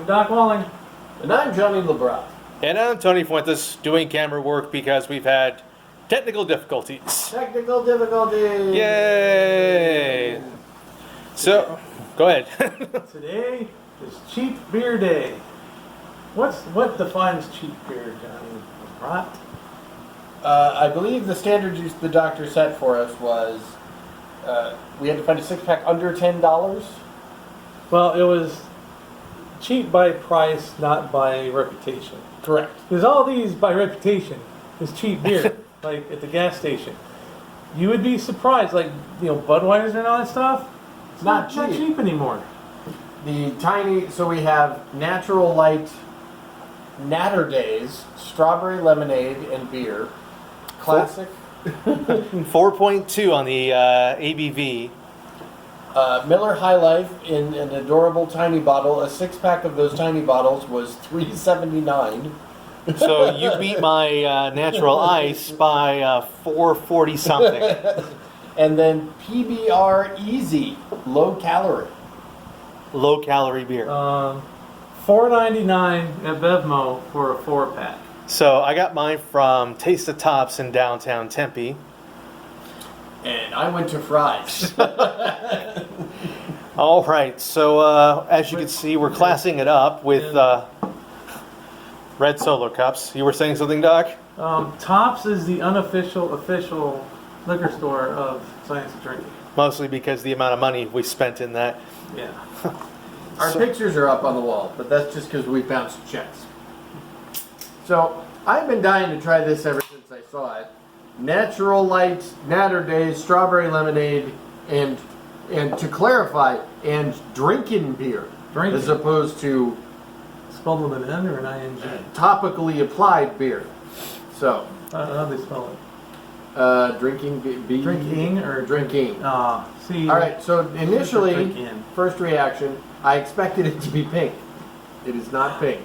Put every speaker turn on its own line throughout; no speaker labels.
Doc Walling.
And I'm Johnny LeBron.
And I'm Tony Fuentes, doing camera work because we've had technical difficulties.
Technical difficulties.
Yay! So, go ahead.
Today is Cheap Beer Day. What defines cheap beer, Johnny? Rot?
I believe the standard use the doctor set for us was we had to find a six-pack under $10.
Well, it was cheap by price, not by reputation.
Correct.
Because all these, by reputation, is cheap beer, like at the gas station. You would be surprised, like, Budweiser and all that stuff. It's not cheap anymore.
The tiny, so we have Natural Light Natter Days, strawberry lemonade and beer. Classic.
4.2 on the ABV.
Miller High Life in an adorable tiny bottle. A six-pack of those tiny bottles was $3.79.
So you beat my natural ice by $4.40 something.
And then PBR Easy, low calorie.
Low calorie beer.
$4.99 at Bevmo for a 4-pack.
So I got mine from Taste of Tops in downtown Tempe.
And I went to Fry's.
All right, so as you can see, we're classing it up with red Solo cups. You were saying something, Doc?
Tops is the official liquor store of Science of Drinking.
Mostly because the amount of money we spent in that.
Yeah.
Our pictures are up on the wall, but that's just because we bounced checks. So I've been dying to try this ever since I saw it. Natural Light Natter Days, strawberry lemonade, and to clarify, and drinking beer, as opposed to
Spelled with an N or an ING?
topically applied beer. So
How do they spell it?
drinking
Drinking or
drinking.
See.
All right. So initially,
Drinking.
first reaction, I expected it to be pink. It is not pink.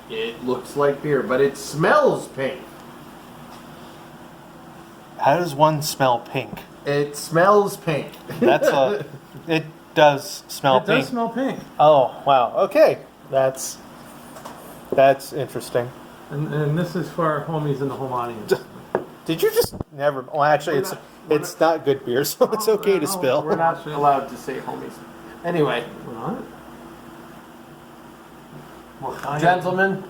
It looks like beer, but it smells pink.
How does one smell pink?
It smells pink.
It does smell
It
pink.
does smell pink.
Oh, wow. Okay. That's interesting.
And this is for our homies in the home audience.
Did you just never? Well, actually, it's not good beer, so it's okay to spill.
We're not allowed to say homies. Anyway,
What? Well,
gentlemen,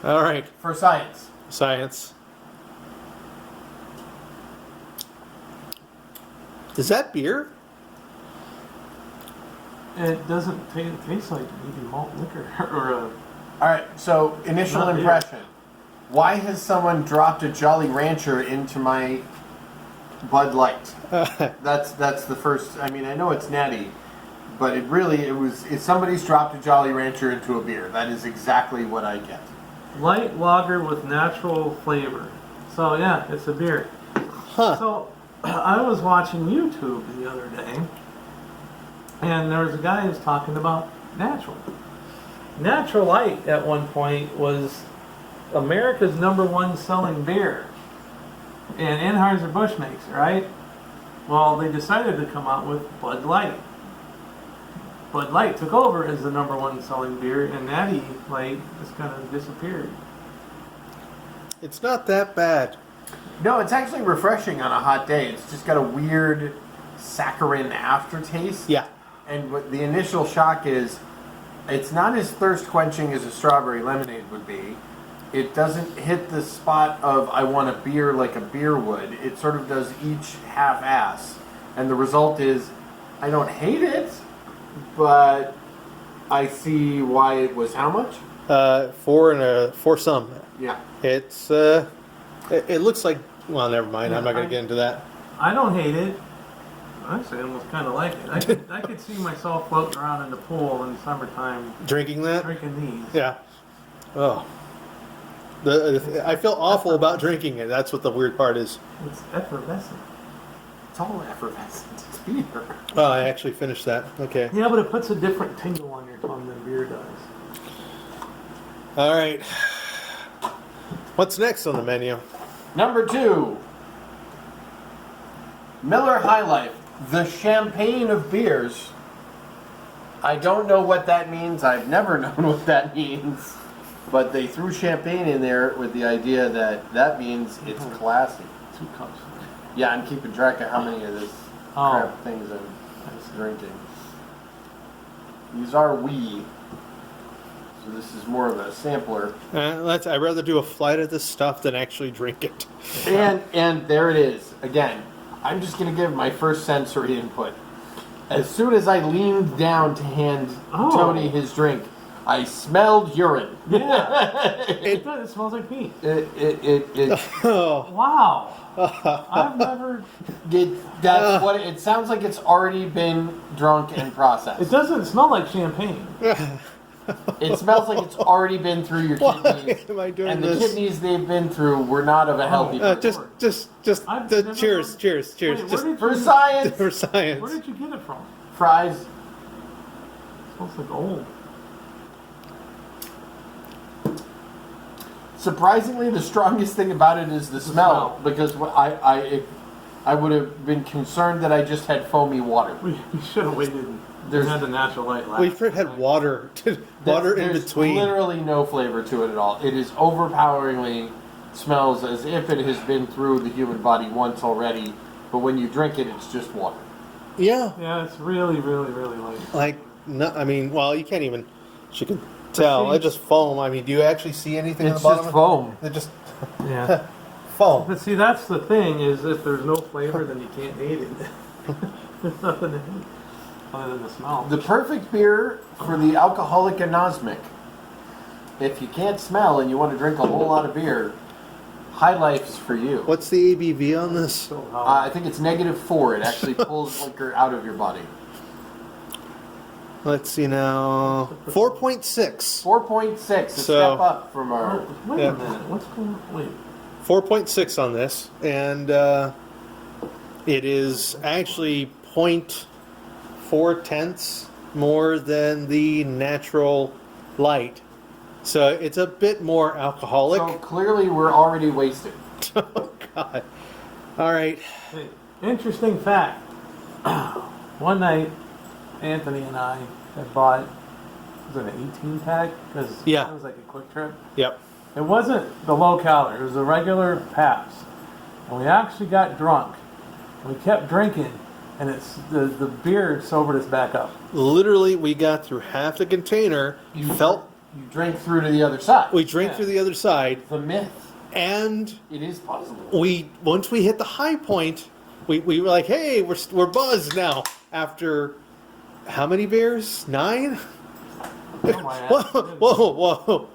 All right,
for science.
science. Is that beer?
It doesn't taste like maybe malt liquor or a.
All right. So initial
Not beer.
impression. Why has someone dropped a Jolly Rancher into my Bud Light? That's the first. I mean, I know it's natty, but it was. If somebody's dropped a Jolly Rancher into a beer, that is exactly what I get.
Light lager with natural flavor. So yeah, it's a beer.
Huh.
So I was watching YouTube the other day, and there was a guy who was talking about natural. Natural Light at one point was America's #1 selling beer, and Anheuser-Busch makes it, right? Well, they decided to come out with Bud Light. Bud Light took over as the #1 selling beer, and Natty Light just kind of disappeared.
It's not that bad.
No, it's actually refreshing on a hot day. It's just got a weird saccharine aftertaste.
Yeah.
And what the initial shock is, it's not as thirst quenching as a strawberry lemonade would be. It doesn't hit the spot of I want a beer like a beer would. It sort of does each half-ass. And the result is, I don't hate it, but I see why it was how much?
For some.
Yeah.
It's it looks like. Well, never mind. I'm not going to get into that.
I don't hate it. Actually, I almost kind of like it. I could see myself floating around in the pool in the summertime
Drinking that?
drinking these.
Yeah. Oh. I feel awful about drinking it. That's what the weird part is.
It's effervescent.
It's all effervescent. It's beer.
Oh, I actually finished that. Okay.
Yeah, but it puts a different tingle on your tongue than beer does.
All right. What's next on the menu?
Number 2. Miller High Life, the champagne of beers. I don't know what that means. I've never known what that means. But they threw champagne in there with the idea that means it's classy.
2 cups.
Yeah, I'm keeping track of how many of this crap things I'm drinking. These are wee. So this is more of a sampler.
I'd rather do a flight of this stuff than actually drink it.
And there it is. Again, I'm just going to give my first sensory input. As soon as I leaned down to hand Tony his drink, I smelled urine.
Yeah. It does. It smells like pee.
Oh.
Wow. I've never...
That's what it sounds like. It's already been drunk and processed.
It doesn't smell like champagne.
It smells like it's already been through your kidneys.
Why am I doing
and
this?
the kidneys they've been through were not of a healthy
Cheers.
Wait,
Just
for science.
for science.
Where did you get it from?
Fries.
It smells like old.
Surprisingly, the strongest thing about it is the smell. Because I would have been concerned that I just had foamy water.
We should have waited.
There's
had the natural light last.
We've had water in
There's
between.
Literally no flavor to it at all. It is overpoweringly smells as if it has been through the human body once already. But when you drink it, it's just water.
Yeah.
Yeah, it's really, really, really light.
Like, no, I mean, well, you can't even. You can tell.
See-
It's just foam. I mean, do you actually see anything at
It's
the bottom?
just foam.
It just
Yeah.
foam.
But see, that's the thing, is if there's no flavor, then you can't eat it. There's nothing to eat other than the smell.
The perfect beer for the alcoholic anosmic. If you can't smell and you want to drink a whole lot of beer, High Life's for you.
What's the ABV on this?
So
I think it's -4. It actually pulls liquor out of your body.
Let's see now. 4.6.
4.6, a
So-
step up from our...
wait
Yeah.
a minute. What's going on? Wait.
4.6 on this, and it is actually 0.4 more than the natural light. So it's a bit more alcoholic.
So clearly we're already wasted.
Oh, God. All right.
Hey, interesting fact. One night, Anthony and I had bought, was it an 18 pack? Because
Yeah.
it was like a quick trip.
Yep.
It wasn't the low calorie, it was a regular Pabst. And we actually got drunk. We kept drinking, and it's the beer sobered us back up.
Literally, we got through half the container.
You
Felt
drink through to the other side.
we drank through the other side,
The myth.
and
It is possible.
once we hit the high point, we were like, hey, we're buzzed now. After how many beers? 9.
Oh my
Whoa.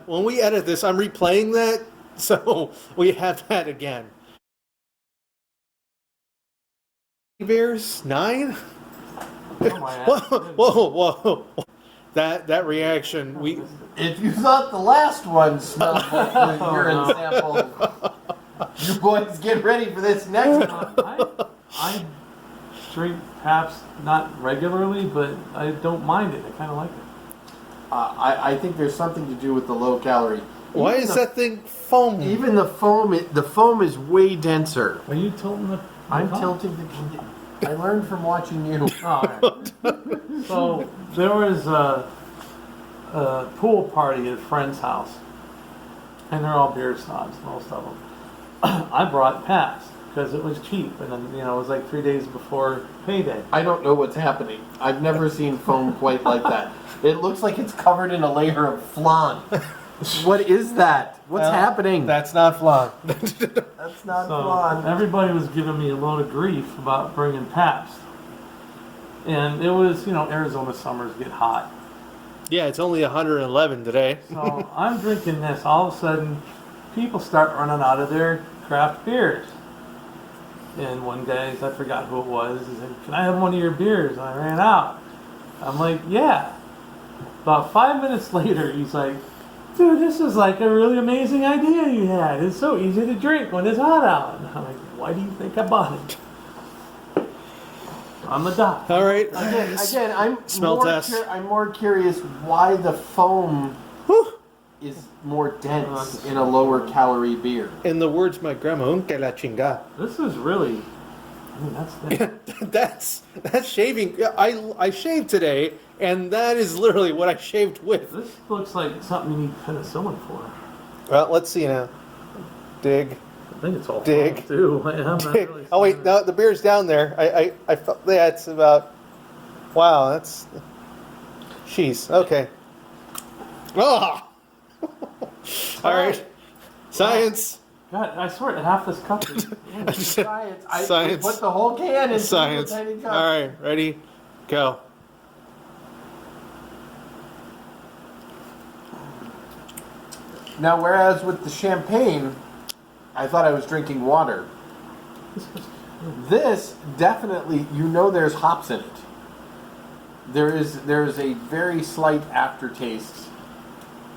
When we edit this, I'm replaying that, so we have that again. Beers? 9?
Oh my
Whoa. That reaction,
If you thought the last one smelled like the urine sample, you boys get ready for this next one.
I drink Pabst not regularly, but I don't mind it. I kind of like it.
I think there's something to do with the low calorie.
why
Even
is
the-
that thing foam?
Even the foam is way denser.
Are you tilting the...
I'm
Oh.
tilting the... I learned from watching you.
Oh, all right. So there was a pool party at a friend's house, and they're all beer snobs, most of them. I brought Pabst because it was cheap, and then it was like 3 days before payday.
I don't know what's happening. I've never seen foam quite like that. It looks like it's covered in a layer of flan. What is that? What's happening?
That's not flan.
That's not
So
flan.
everybody was giving me a load of grief about bringing Pabst, and it was Arizona summers get hot.
Yeah, it's only 111 today.
So I'm drinking this. All of a sudden, people start running out of their craft beers. And one guy, I forgot who it was, he said, "Can I have one of your beers?" And I ran out. I'm like, "Yeah." About 5 minutes later, he's like, "Dude, this is like a really amazing idea you had. It's so easy to drink when it's hot out." And I'm like, "Why do you think I bought it?" I'm the doc.
All right.
Again,
Smell test.
I'm more curious why the foam
Whew.
is more dense in a lower calorie beer.
In the words of my grandma, "Un que la chinga."
This is really I mean,
That's shaving. Yeah, I shaved today, and that is literally what I shaved with.
this looks like something you need penicillin for.
Well, let's see now. Dig.
I think it's all
Dig.
full, too. I'm not
Dig.
really
Oh wait,
seeing
no, the beer's down there. I felt that's about. Wow, that's. Jeez. Okay. Oh. All right. Science.
God, I swear half this cup is.
Science. I
Science.
put the whole can in
Science.
the tiny cup.
All right, ready, go.
Now, whereas with the champagne, I thought I was drinking water. This definitely, there's hops in it. There is a very slight aftertaste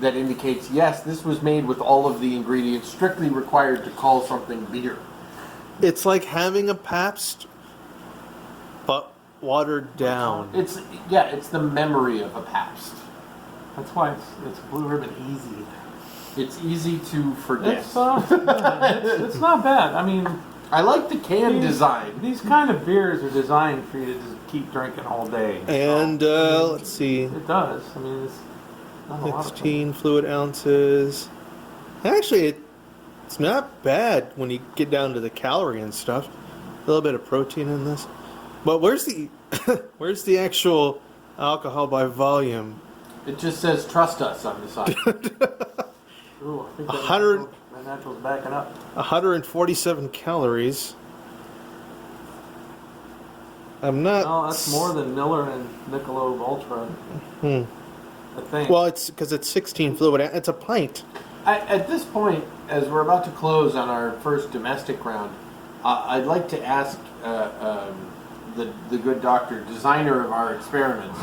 that indicates, yes, this was made with all of the ingredients strictly required to call something beer.
It's like having a Pabst, but watered down.
It's the memory of a Pabst.
That's why it's Blue Ribbon Easy.
It's easy to forget.
It's it's not bad. I mean,
I like the can design.
These kind of beers are designed for you to just keep drinking all day.
And let's see,
It does. I mean, it's not a lot of
16 fluid ounces. Actually, it's not bad when you get down to the calorie and stuff. A little bit of protein in this. But where's the where's the actual alcohol by volume?
It just says "trust us" on the side.
Ooh, I think that natural's backing up.
147 calories. I'm not.
No, that's more than Miller and Michelob Ultra. I think.
Well, it's because it's 16 fluid. It's a pint.
At this point, as we're about to close on our first domestic round, I'd like to ask the good doctor, designer of our experiments,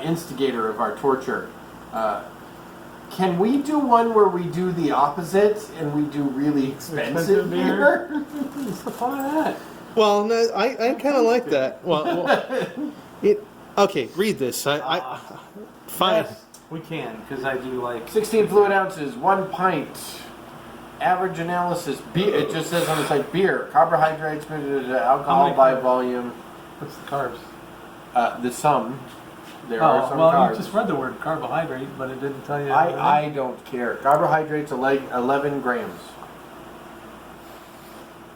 instigator of our torture, can we do one where we do the opposite and we do really expensive beer?
What's the fun of that?
Well, no, I kind of like that. Okay, read this. Fine.
Yes, we can, because I do like
16 fluid ounces, 1 pint. Average analysis, beer. It just says on the site beer, carbohydrates, alcohol by volume.
What's the carbs?
The sum. There are some
well,
carbs.
you just read the word carbohydrate, but it didn't tell you.
I don't care. Carbohydrates, 11 grams.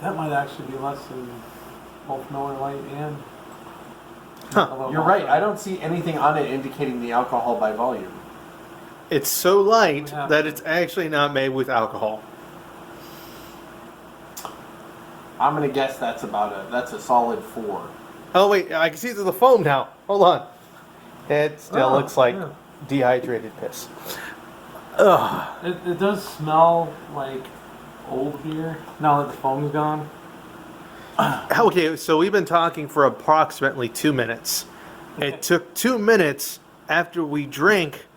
That might actually be less than both Miller Lite and.
You're right. I don't see anything on it indicating the alcohol by volume.
It's so light that it's actually not made with alcohol.
I'm gonna guess that's a solid 4.
Oh wait, I can see through the foam now. Hold on. It still looks like dehydrated piss. Ugh.
It does smell like old beer now that the foam's gone.
Okay, so we've been talking for approximately 2 minutes. It took 2 minutes after we drank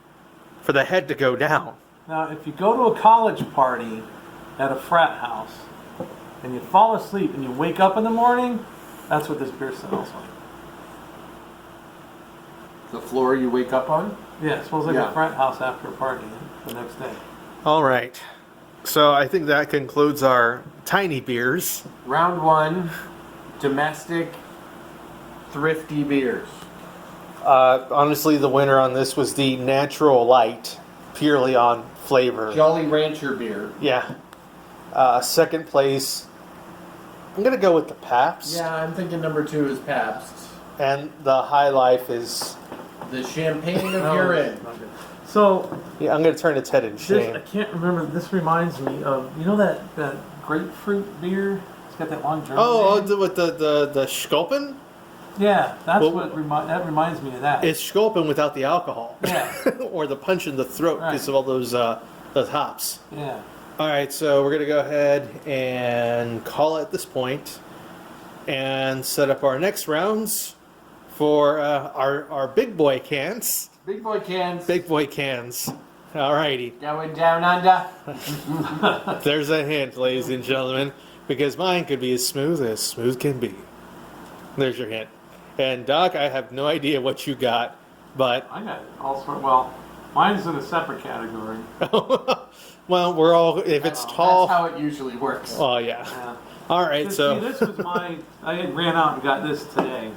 for the head to go down.
Now, if you go to a college party at a frat house and you fall asleep and you wake up in the morning, that's what this beer smells like.
The floor you wake up on?
Yeah, it smells like a frat house after a party the next day.
All right. So I think that concludes our tiny beers.
Round 1, domestic, thrifty beers.
Honestly, the winner on this was the Natural Light, purely on flavor.
Jolly Rancher beer.
Yeah. Second place, I'm going to go with the Pabst.
Yeah, I'm thinking number 2 is Pabst.
And the High Life is...
The champagne of urine.
So,
yeah, I'm going to turn its head in shame.
I can't remember. This reminds me of, you know that grapefruit beer? It's got that long German name.
With the Sculpin?
Yeah, that's that reminds me of that.
It's Sculpin without the alcohol.
Yeah.
Or the punch in the throat because of all those hops.
Yeah.
All right, so we're going to go ahead and call it at this point and set up our next rounds for our big boy cans.
Big boy cans.
Big boy cans. All righty.
Going down under.
There's a hint, ladies and gentlemen, because mine could be as smooth can be. There's your hint. And Doc, I have no idea what you got, but...
I got all sorts. Well, mine's in a separate category.
Well, we're all... If it's tall...
That's how it usually works.
Oh, yeah.
Yeah.
All right,
See,
so
this was my. I had ran out and got this today.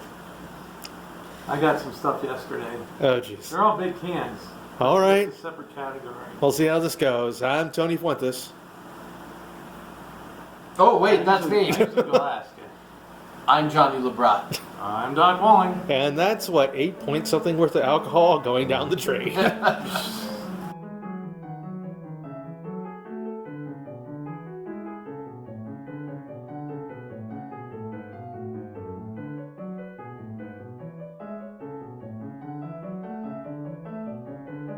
I got some stuff yesterday.
oh jeez.
They're all big cans.
All right,
It's a separate category.
we'll see how this goes. I'm Tony Fuentes,
Oh wait, that's
I
me.
usually go last, yeah.
I'm Johnny LeBron.
I'm Doc Walling.
and that's what 8 point something worth of alcohol going down the drain.